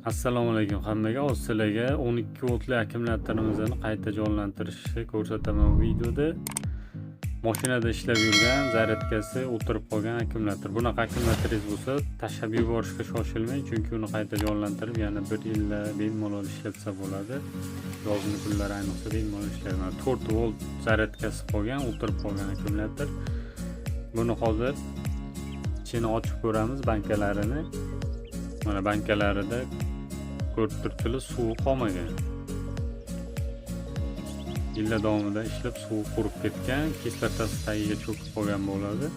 Assalomu alaykum hammaga. Hozir sizlarga 12 voltli akkumulyatorimizni qayta jonlantirishni ko'rsataman bu videoda. Mashinada ishlab yurgan zaryadkasi o'tirib qolgan akkumulyator. Bunaqa akkumulyatoringiz bo'lsa, tashlab yuborishga shoshilmang, chunki uni qayta jonlantirib, yana 1 yillar bemalol ishlatsa bo'ladi. Yozgi kunlar ayniqsa bemalol ishlaydi. 4 volt zaryadkasi qolgan, o'tirib qolgan akkumulyator. Buni hozir ichini ochib ko'ramiz, bankalarini. Mana bankalarida ko'rib turibsizlar, suvi qolmagan. Yillar davomida ishlab suvi qurib ketgan, kislotasi tagiga cho'kib qolgan bo'ladi.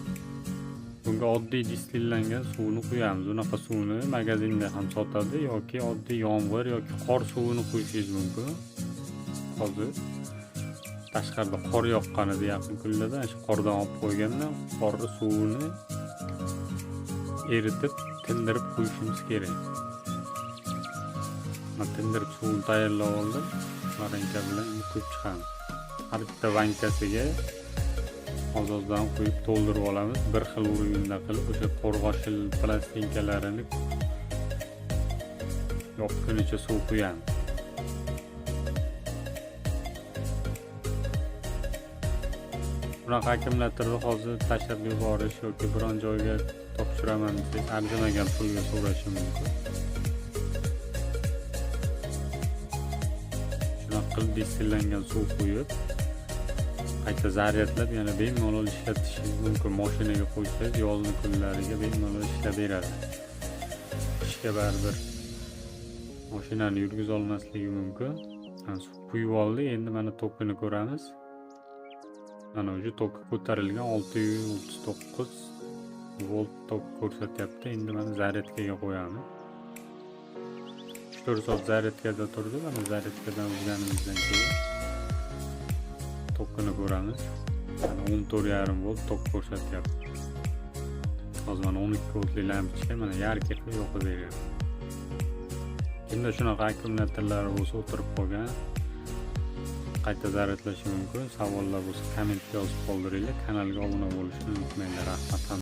Bunga oddiy distillangan suvni quyamiz. Bunaqa suvni magazinda ham sotadi yoki oddiy yomg'ir yoki qor suvini quyishingiz mumkin. Hozir tashqarida qor yoqqanida yaqin kunlarda shu qordan olib qo'ygandan qorni suvini eritib, tindirib qo'yishimiz kerak. Tindirib suvini tayyorlab oldim. Baranka bilan quyib chiqamiz. Har bitta bankasiga ozozdan quyib to'ldirib olamiz. Bir xil urinda qilib o'sha qo'rg'oshil plastinkalarini yoqqunicha suv quyamiz. Bunaqa akkumulyatorni hozir tashlab yuborish yoki biron joyga topshiraman deb arzimagan pulga so'rashi mumkin. Qilib distillangan suv quyib, qayta zaryadlab, yana bemalol ishlatishingiz mumkin. Mashinaga qo'ysangiz, yozgi kunlariga bemalol ishlab beradi. Ishga baribir mashinani yurgiza olmasligi mumkin. Suv quyib oldik, endi mana tokini ko'ramiz. Mana o'sha toki ko'tarilgan 639 volt tok ko'rsatyapti. Endi mana zaryadkaga qo'yamiz. 4 soat zaryadkada turdi. Mana zaryadkadan uzganimizdan keyin tokini ko'ramiz. Mana 14,5 volt tok ko'rsatyapti. Hozir mana 12 voltli lampochka mana yarki qilib yoqib beryapti. Endi shunaqa akkumulyatorlar bo'lsa o'tirib qolgan, qayta zaryadlash mumkin. Savollar bo'lsa kommentga yozib qoldiringlar. Kanalga obuna bo'lishni unutmanglar. Rahmat.